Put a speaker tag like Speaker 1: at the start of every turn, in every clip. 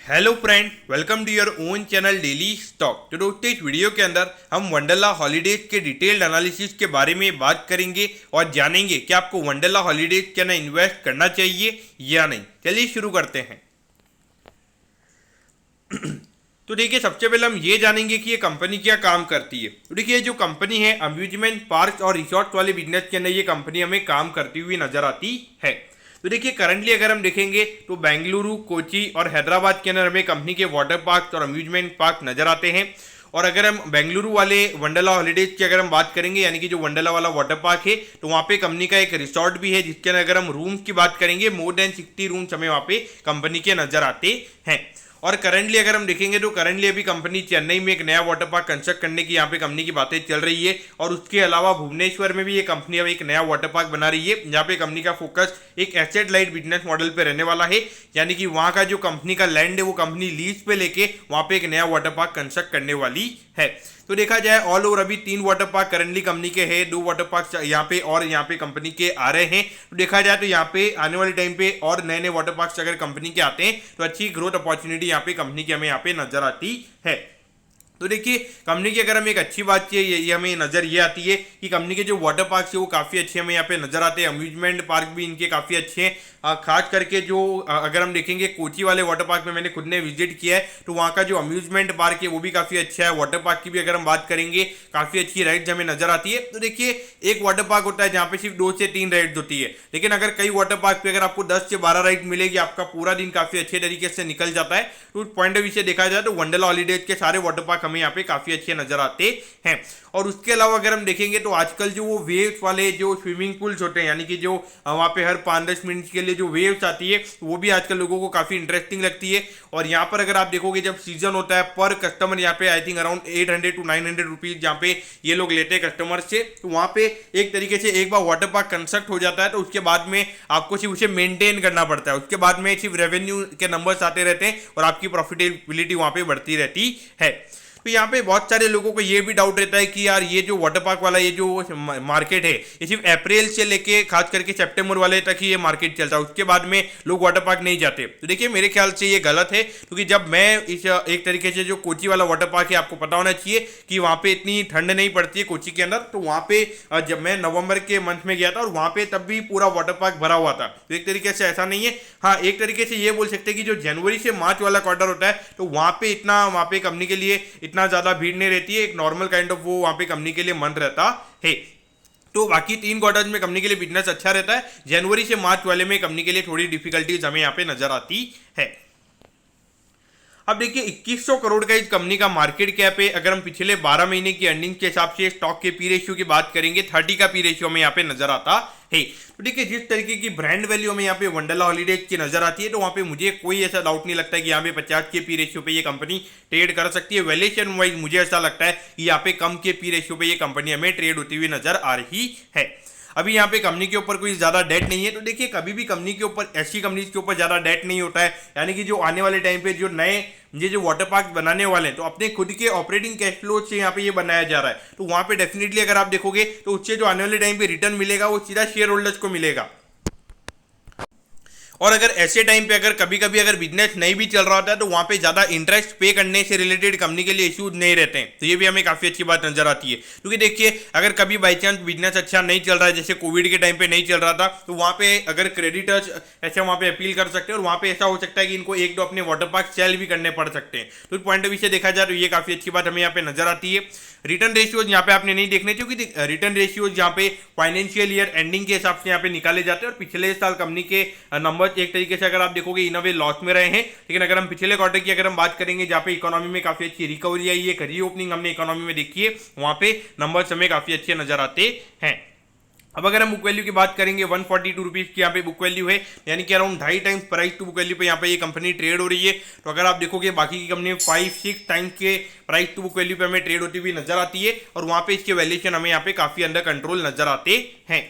Speaker 1: Hello friend, welcome to your own channel daily stock. तो दोस्तों, इस वीडियो के अंदर हम वंडरला हॉलीडेज के डिटेल्ड एनालिसिस के बारे में बात करेंगे और जानेंगे कि आपको वंडरला हॉलीडेज के अंदर इन्वेस्ट करना चाहिए या नहीं। चलिए शुरू करते हैं। तो देखिए, सबसे पहले हम ये जानेंगे कि ये कंपनी क्या काम करती है। तो देखिए, जो कंपनी है अम्यूजमेंट पार्क और रिसोर्ट वाले बिजनेस के अंदर ये कंपनी हमें काम करती हुई नजर आती है। तो देखिए, करंटली अगर हम देखेंगे तो बेंगलुरु, कोची और हैदराबाद के अंदर हमें कंपनी के वाटर पार्क और अम्यूजमेंट पार्क नजर आते हैं। और अगर हम बेंगलुरु वाले वंडरला हॉलीडेज की अगर हम बात करेंगे, यानी कि जो वंडरला वाला वाटर पार्क है, तो वहाँ पे कंपनी का एक रिसोर्ट भी है, जिसके अंदर अगर हम रूम्स की बात करेंगे मोर देन 60 रूम्स हमें वहाँ पे कंपनी के नजर आते हैं। और करंटली अगर हम देखेंगे तो करंटली अभी कंपनी चेन्नई में एक नया वाटर पार्क कंस्ट्रक्ट करने की यहाँ पे कंपनी की बातें चल रही है। और उसके अलावा भुवनेश्वर में भी ये कंपनी अब एक नया वाटर पार्क बना रही है, जहाँ पे कंपनी का फोकस एक एसेट लाइट बिजनेस मॉडल पे रहने वाला है। यानी कि वहाँ का जो कंपनी का लैंड है वो कंपनी लीज पे लेके वहाँ पे एक नया वाटर पार्क कंस्ट्रक्ट करने वाली है। तो देखा जाए ऑल ओवर अभी 3 वाटर पार्क करंटली कंपनी के हैं, 2 वाटर पार्क यहाँ पे और यहाँ पे कंपनी के आ रहे हैं। तो देखा जाए तो यहाँ पे आने वाले टाइम पे और नए नए वाटर पार्क अगर कंपनी के आते हैं तो अच्छी ग्रोथ अपॉर्चुनिटी यहाँ पे कंपनी की हमें यहाँ पे नजर आती है। तो देखिए, कंपनी की अगर हम एक अच्छी बात की ये हमें नजर ये आती है कि कंपनी के जो वाटर पार्क है वो काफ़ी अच्छे हमें यहाँ पे नजर आते हैं। अम्यूजमेंट पार्क भी इनके काफ़ी अच्छे हैं। खास करके जो अगर हम देखेंगे कोची वाले वाटर पार्क में मैंने खुद ने विजिट किया है, तो वहाँ का जो अम्यूजमेंट पार्क है वो भी काफ़ी अच्छा है। वाटर पार्क की भी अगर हम बात करेंगे, काफ़ी अच्छी राइड्स हमें नजर आती है। तो देखिए, एक वाटर पार्क होता है जहाँ पे सिर्फ 2 से 3 राइड्स होती है, लेकिन अगर कई वाटर पार्क पे अगर आपको 10 से 12 राइड मिलेगी, आपका पूरा दिन काफ़ी अच्छे तरीके से निकल जाता है। तो उस पॉइंट ऑफ व्यू से देखा जाए तो वंडरला हॉलीडेज के सारे वाटर पार्क हमें यहाँ पे काफ़ी अच्छे नजर आते हैं। और उसके अलावा अगर हम देखेंगे तो आजकल जो वो वेव्स वाले जो स्विमिंग पूल्स होते हैं, यानी कि जो वहाँ पे हर 5-10 मिनट के लिए जो वेव्स आती है, वो भी आजकल लोगों को काफ़ी इंटरेस्टिंग लगती है। और यहाँ पर अगर आप देखोगे जब सीजन होता है, पर कस्टमर यहाँ पे I think around 800 to 900 rupees जहाँ पे ये लोग लेते हैं कस्टमर से। तो वहाँ पे एक तरीके से एक बार वाटर पार्क कंस्ट्रक्ट हो जाता है तो उसके बाद में आपको सिर्फ उसे मेंटेन करना पड़ता है। उसके बाद में सिर्फ रेवेन्यू के नंबर्स आते रहते हैं और आपकी प्रॉफिटेबिलिटी वहाँ पे बढ़ती रहती है। तो यहाँ पे बहुत सारे लोगों को ये भी डाउट रहता है कि यार ये जो वाटर पार्क वाला ये जो मार्केट है, ये सिर्फ अप्रैल से लेके खास करके सितंबर वाले तक ही ये मार्केट चलता है, उसके बाद में लोग वाटर पार्क नहीं जाते। तो देखिए, मेरे ख्याल से ये गलत है, क्योंकि जब मैं इस एक तरीके से जो कोची वाला वाटर पार्क है, आपको पता होना चाहिए कि वहाँ पे इतनी ठंड नहीं पड़ती है कोची के अंदर। तो वहाँ पे जब मैं नवंबर के मंथ में गया था और वहाँ पे तब भी पूरा वाटर पार्क भरा हुआ था। तो एक तरीके से ऐसा नहीं है। हाँ, एक तरीके से ये बोल सकते हैं कि जो जनवरी से मार्च वाला क्वार्टर होता है, तो वहाँ पे इतना वहाँ पे कंपनी के लिए इतना ज़्यादा भीड़ नहीं रहती है। एक नॉर्मल काइंड ऑफ वो वहाँ पे कंपनी के लिए मंथ रहता है। तो बाकी 3 क्वार्टर्स में कंपनी के लिए बिजनेस अच्छा रहता है। जनवरी से मार्च वाले में कंपनी के लिए थोड़ी डिफिकल्टीज हमें यहाँ पे नजर आती है। अब देखिए, 2100 करोड़ का इस कंपनी का मार्केट कैप है। अगर हम पिछले 12 महीने की अर्निंग के हिसाब से स्टॉक के पी रेशियो की बात करेंगे, 30 का पी रेशियो हमें यहाँ पे नजर आता है। तो देखिए, जिस तरीके की ब्रांड वैल्यू हमें यहाँ पे वंडरला हॉलीडेज की नजर आती है, तो वहाँ पे मुझे कोई ऐसा डाउट नहीं लगता है कि यहाँ पे 50 के पी रेशियो पे ये कंपनी ट्रेड कर सकती है। वैल्यूएशन वाइज मुझे ऐसा लगता है कि यहाँ पे कम के पी रेशियो पे ये कंपनी हमें ट्रेड होती हुई नजर आ रही है। अभी यहाँ पे कंपनी के ऊपर कोई ज़्यादा डेट नहीं है। तो देखिए, कभी भी कंपनी के ऊपर ऐसी कंपनीज के ऊपर ज़्यादा डेट नहीं होता है, यानी कि जो आने वाले टाइम पे जो नए ये जो वाटर पार्क बनाने वाले हैं, तो अपने खुद के ऑपरेटिंग कैश फ्लो से यहाँ पे ये बनाया जा रहा है। तो वहाँ पे डेफिनेटली अगर आप देखोगे तो उससे जो आने वाले टाइम पे रिटर्न मिलेगा वो सीधा शेयर होल्डर्स को मिलेगा। और अगर ऐसे टाइम पे अगर कभी कभी अगर बिजनेस नहीं भी चल रहा होता है, तो वहाँ पे ज़्यादा इंटरेस्ट पे करने से रिलेटेड कंपनी के लिए इश्यूज नहीं रहते हैं। तो ये भी हमें काफ़ी अच्छी बात नजर आती है, क्योंकि देखिए, अगर कभी बाई चांस बिजनेस अच्छा नहीं चल रहा है, जैसे कोविड के टाइम पे नहीं चल रहा था, तो वहाँ पे अगर क्रेडिटर्स ऐसे वहाँ पे अपील कर सकते हैं और वहाँ पे ऐसा हो सकता है कि इनको 1-2 अपने वाटर पार्क सेल भी करने पड़ सकते हैं। तो इस पॉइंट ऑफ व्यू से देखा जाए तो ये काफ़ी अच्छी बात हमें यहाँ पे नजर आती है। रिटर्न रेशियोज यहाँ पे आपने नहीं देखने, क्योंकि रिटर्न रेशियोज यहाँ पे फाइनेंशियल ईयर एंडिंग के हिसाब से यहाँ पे निकाले जाते हैं। और पिछले साल कंपनी के नंबर एक तरीके से अगर आप देखोगे इन अ वे लॉस में रहे हैं, लेकिन अगर हम पिछले क्वार्टर की अगर हम बात करेंगे, जहाँ पे इकोनॉमी में काफी अच्छी रिकवरी आई है, रीओपनिंग हमने इकोनॉमी में देखी है, वहाँ पे नंबर्स हमें काफी अच्छे नजर आते हैं। अब अगर हम बुक वैल्यू की बात करेंगे, 142 रुपीज़ की यहाँ पे बुक वैल्यू है, यानी कि around 2.5 times price to book value पे यहाँ पे ये कंपनी ट्रेड हो रही है। तो अगर आप देखोगे बाकी की कंपनी 5-6 टाइम्स के प्राइस टू बुक वैल्यू पे हमें ट्रेड होती हुई नजर आती है, और वहाँ पे इसके वैल्यूएशन हमें यहाँ पे काफी अंडर कंट्रोल नजर आते हैं।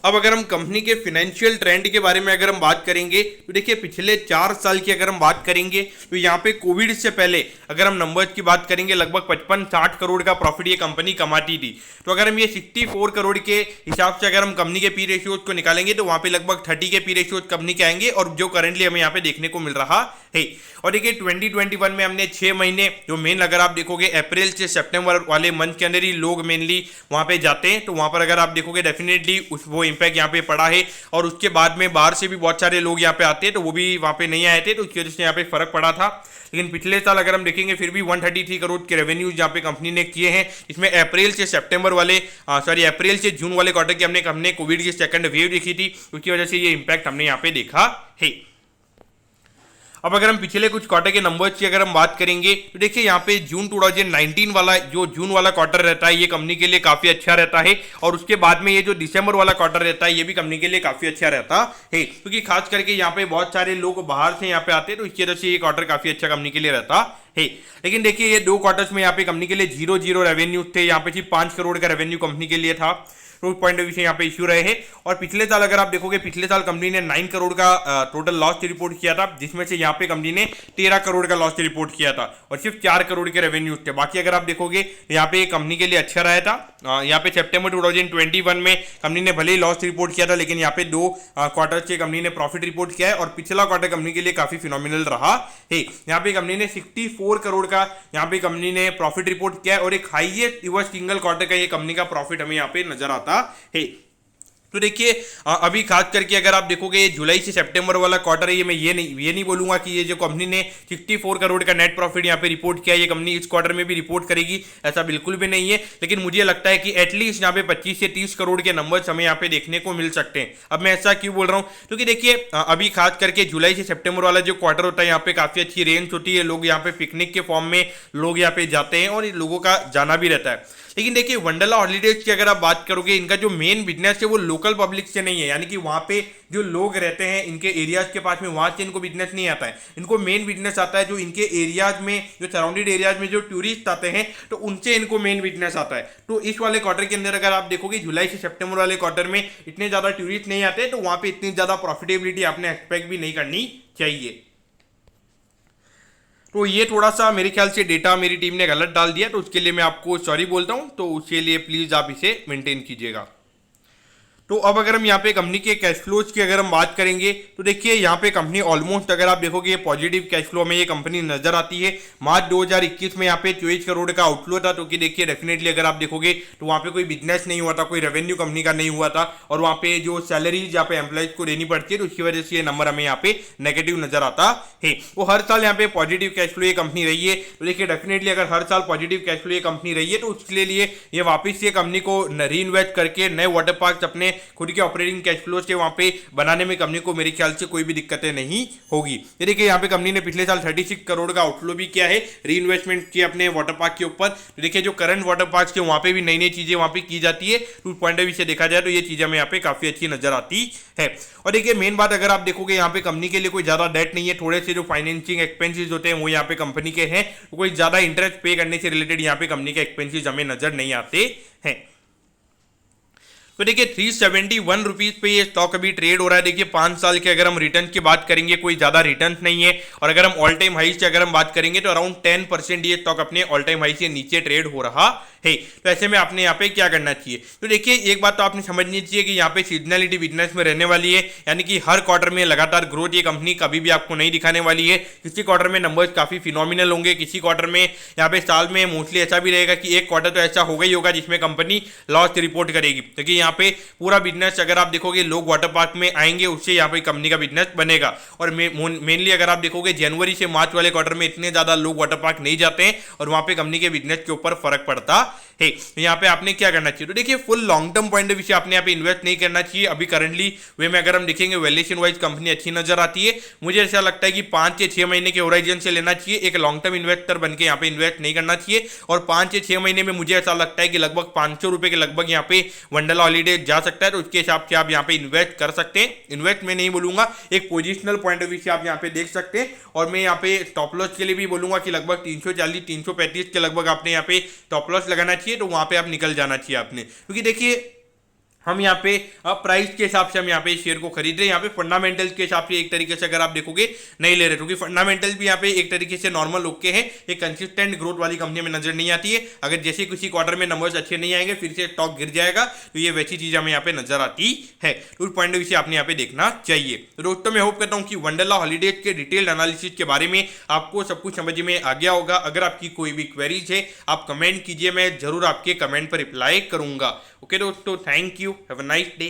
Speaker 1: अब अगर हम कंपनी के फिनेंशियल ट्रेंड के बारे में अगर हम बात करेंगे तो देखिए पिछले 4 साल की अगर हम बात करेंगे तो यहाँ पे कोविड से पहले अगर हम नंबर्स की बात करेंगे लगभग 55-60 करोड़ का प्रॉफिट ये कंपनी कमाती थी। तो अगर हम ये 64 करोड़ के हिसाब से अगर हम कंपनी के पी रेशियोज को निकालेंगे तो वहाँ पे लगभग 30 के पी रेशियोज कंपनी के आएंगे और जो करेंटली हमें यहाँ पे देखने को मिल रहा है। और देखिए 2021 में हमने 6 महीने जो मेन अगर आप देखोगे अप्रैल से सितंबर वाले मंथ के अंदर ही लोग मेनली वहाँ पे जाते हैं, तो वहाँ पर अगर आप देखोगे डेफिनेटली वो इम्पैक्ट यहाँ पे पड़ा है। और उसके बाद में बाहर से भी बहुत सारे लोग यहाँ पे आते हैं तो वो भी वहाँ पे नहीं आए थे, तो उसकी वजह से यहाँ पे फर्क पड़ा था। लेकिन पिछले साल अगर हम देखेंगे फिर भी 133 करोड़ के रेवेन्यूज यहाँ पे कंपनी ने किए हैं। इसमें अप्रैल से जून वाले क्वार्टर की हमने कोविड की सेकंड वेव देखी थी, उसकी वजह से ये इंपैक्ट हमने यहाँ पे देखा है। अब अगर हम पिछले कुछ क्वार्टर के नंबर्स की अगर हम बात करेंगे तो देखिए यहाँ पे जून 2019 वाला जो जून वाला क्वार्टर रहता है ये कंपनी के लिए काफी अच्छा रहता है, और उसके बाद में ये जो दिसंबर वाला क्वार्टर रहता है ये भी कंपनी के लिए काफी अच्छा रहता है, क्योंकि खास करके यहाँ पे बहुत सारे लोग बाहर से यहाँ पे आते हैं, तो इसकी वजह से ये क्वार्टर काफी अच्छा कंपनी के लिए रहता है। लेकिन देखिए ये 2 क्वार्टर्स में यहाँ पे कंपनी के लिए 0 रेवेन्यू थे, यहाँ पे सिर्फ 5 करोड़ का रेवेन्यू कंपनी के लिए था, तो पॉइंट ऑफ व्यू से यहाँ पे इश्यू रहे हैं। और पिछले साल अगर आप देखोगे पिछले साल कंपनी ने 9 करोड़ का टोटल लॉस रिपोर्ट किया था, जिसमें से यहाँ पे कंपनी ने 13 करोड़ का लॉस रिपोर्ट किया था और सिर्फ 4 करोड़ के रेवेन्यू थे। बाकी अगर आप देखोगे यहाँ पे कंपनी के लिए अच्छा रहा था। यहाँ पे सितंबर 2021 में कंपनी ने भले ही लॉस रिपोर्ट किया था, लेकिन यहाँ पे 2 क्वार्टर से कंपनी ने प्रॉफिट रिपोर्ट किया है और पिछला क्वार्टर कंपनी के लिए काफी फिनोमिनल रहा है। यहाँ पे कंपनी ने 64 करोड़ का यहाँ पे कंपनी ने प्रॉफिट रिपोर्ट किया है और एक हाईएस्ट इवर सिंगल क्वार्टर का ये कंपनी का प्रॉफिट हमें यहाँ पे नजर आता है। तो देखिए अभी खास करके अगर आप देखोगे जुलाई से सितंबर वाला क्वार्टर है, ये मैं ये नहीं बोलूंगा कि ये जो कंपनी ने 64 करोड़ का नेट प्रॉफिट यहाँ पे रिपोर्ट किया ये कंपनी इस क्वार्टर में भी रिपोर्ट करेगी, ऐसा बिल्कुल भी नहीं है। लेकिन मुझे लगता है कि एटलीस्ट यहाँ पे 25 से 30 करोड़ के नंबर्स हमें यहाँ पे देखने को मिल सकते हैं। अब मैं ऐसा क्यों बोल रहा हूँ, क्योंकि देखिए अभी खास करके जुलाई से सितंबर वाला जो क्वार्टर होता है यहाँ पे काफी अच्छी रेंज होती है, लोग यहाँ पे पिकनिक के फॉर्म में लोग यहाँ पे जाते हैं और लोगों का जाना भी रहता है। लेकिन देखिए वंडरला हॉलीडेज की अगर आप बात करोगे, इनका जो मेन बिजनेस है वो लोकल पब्लिक से नहीं है, यानी कि वहाँ पे जो लोग रहते हैं इनके एरियाज के पास में, वहाँ से इनको बिजनेस नहीं आता है। इनको मेन बिजनेस आता है जो इनके एरियाज में, जो सराउंडेड एरियाज में जो टूरिस्ट आते हैं, तो उनसे इनको मेन बिजनेस आता है। तो इस वाले क्वार्टर के अंदर अगर आप देखोगे जुलाई से सितंबर वाले क्वार्टर में इतने ज़्यादा टूरिस्ट नहीं आते, तो वहाँ पर इतनी ज़्यादा प्रॉफिटेबिलिटी आपने एक्सपेक्ट भी नहीं करनी चाहिए। तो ये थोड़ा सा मेरे ख्याल से डेटा मेरी टीम ने गलत डाल दिया, तो उसके लिए मैं आपको सॉरी बोलता हूँ, तो उसके लिए प्लीज़ आप इसे मेंटेन कीजिएगा। तो अब अगर हम यहाँ पे कंपनी के कैश फ्लोज की अगर हम बात करेंगे तो देखिए यहाँ पे कंपनी ऑलमोस्ट अगर आप देखोगे पॉजिटिव कैश फ्लो में ये कंपनी नजर आती है। मार्च 2021 में यहाँ पे 24 करोड़ का आउटफ्लो था, तो कि देखिए डेफिनेटली अगर आप देखोगे तो वहाँ पे कोई बिजनेस नहीं हुआ था, कोई रेवेन्यू कंपनी का नहीं हुआ था, और वहाँ पे जो सैलरीज यहाँ पे एम्प्लॉइज को देनी पड़ती है, तो उसकी वजह से ये नंबर हमें यहाँ पे नेगेटिव नजर आता है। वो हर साल यहाँ पे पॉजिटिव कैश फ्लो ये कंपनी रही है, तो देखिए डेफिनेटली अगर हर साल पॉजिटिव कैश फ्लो ये कंपनी रही है तो उसके लिए ये वापस ये कंपनी को री इन्वेस्ट करके नए वाटर पार्क अपने खुद के ऑपरेटिंग कैश फ्लो से वहां पे बनाने में कंपनी को मेरे ख्याल से कोई भी दिक्कतें नहीं होगी। ये देखिए यहाँ पे कंपनी ने पिछले साल 36 करोड़ का आउटफ्लो भी किया है, री इन्वेस्टमेंट किया अपने वाटर पार्क के ऊपर। तो देखिए जो करंट वाटर पार्क के वहां पे भी नई नई चीजें वहां पे की जाती है, तो पॉइंट ऑफ व्यू से देखा जाए तो ये चीजें हमें यहाँ पे काफी अच्छी नजर आती है। और देखिए मेन बात अगर आप देखोगे यहाँ पे कंपनी के लिए कोई ज्यादा डेट नहीं है, थोड़े से जो फाइनेंसिंग एक्सपेंसेस होते हैं वो यहाँ पे कंपनी के हैं, कोई ज्यादा इंटरेस्ट पे करने से रिलेटेड यहाँ पे कंपनी के एक्सपेंसेस हमें नजर नहीं आते हैं। तो देखिए 371 रुपीज पे ये स्टॉक अभी ट्रेड हो रहा है। देखिए 5 साल के अगर हम रिटर्न की बात करेंगे कोई ज्यादा रिटर्न नहीं है, और अगर हम ऑल टाइम हाई से अगर हम बात करेंगे तो अराउंड 10% ये स्टॉक अपने ऑल टाइम हाई से नीचे ट्रेड हो रहा है। तो ऐसे में आपने यहाँ पे क्या करना चाहिए, तो देखिए एक बात तो आपने समझनी चाहिए कि यहाँ पे सीजनलिटी बिजनेस में रहने वाली है, यानी कि हर क्वार्टर में लगातार ग्रोथ ये कंपनी कभी भी आपको नहीं दिखाने वाली है। किसी क्वार्टर में नंबर्स काफी फिनोमिनल होंगे, किसी क्वार्टर में यहाँ पे साल में मोस्टली ऐसा भी रहेगा कि एक क्वार्टर तो ऐसा होगा ही होगा जिसमें कंपनी लॉस रिपोर्ट करेगी, क्योंकि यहाँ पे पूरा बिजनेस अगर आप देखोगे लोग वाटर पार्क में आएंगे उससे यहाँ पे कंपनी का बिजनेस बनेगा। और मेनली अगर आप देखोगे जनवरी से मार्च वाले क्वार्टर में इतने ज्यादा लोग वाटर पार्क नहीं जाते हैं और वहां पे कंपनी के बिजनेस के ऊपर फर्क पड़ता है। यहाँ पे आपने क्या करना चाहिए, तो देखिए full long term point of view से आपने यहाँ पे इन्वेस्ट नहीं करना चाहिए। अभी करंटली वे में अगर हम देखेंगे वैल्यूएशन वाइज कंपनी अच्छी नजर आती है, मुझे ऐसा लगता है कि 5 से 6 महीने के होराइजन से लेना चाहिए, एक लॉन्ग टर्म इन्वेस्टर बनकर यहाँ पे इन्वेस्ट नहीं करना चाहिए। और 5 से 6 महीने में मुझे ऐसा लगता है कि लगभग 500 रुपए के लगभग यहाँ पे वंडरला हॉलीडे जा सकता है, तो उसके हिसाब से आप यहाँ पे इन्वेस्ट कर सकते हैं। इन्वेस्ट में नहीं बोलूंगा, एक पोजिशनल पॉइंट ऑफ व्यू से आप यहाँ पे देख सकते हैं। और मैं यहाँ पे स्टॉप लॉस के लिए भी बोलूंगा कि लगभग 340 335 के लगभग आपने यहाँ पे स्टॉप लॉस लगाना चाहिए, तो वहां पे आप निकल जाना चाहिए आपने, क्योंकि देखिए हम यहाँ पे प्राइस के हिसाब से हम यहाँ पे शेयर को खरीद रहे हैं। यहाँ पे फंडामेंटल्स के हिसाब से एक तरीके से अगर आप देखोगे नहीं ले रहे, क्योंकि फंडामेंटल भी यहाँ पे एक तरीके से नॉर्मल ओके है, एक कंसिस्टेंट ग्रोथ वाली कंपनी में नजर नहीं आती है। अगर जैसे किसी क्वार्टर में नंबर्स अच्छे नहीं आएंगे, फिर से स्टॉक गिर जाएगा, तो ये वैसी चीज हमें यहाँ पे नजर आती है। तो उस पॉइंट ऑफ व्यू से आपने यहाँ पे देखना चाहिए। तो दोस्तों मैं होप करता हूँ कि वंडरला हॉलीडेज के डिटेल्ड एनालिसिस के बारे में आपको सब कुछ समझ में आ गया होगा। अगर आपकी कोई भी क्वेरीज है आप कमेंट कीजिए, मैं जरूर आपके कमेंट पर रिप्लाई करूंगा। ओके दोस्तों, thank you, have a nice day.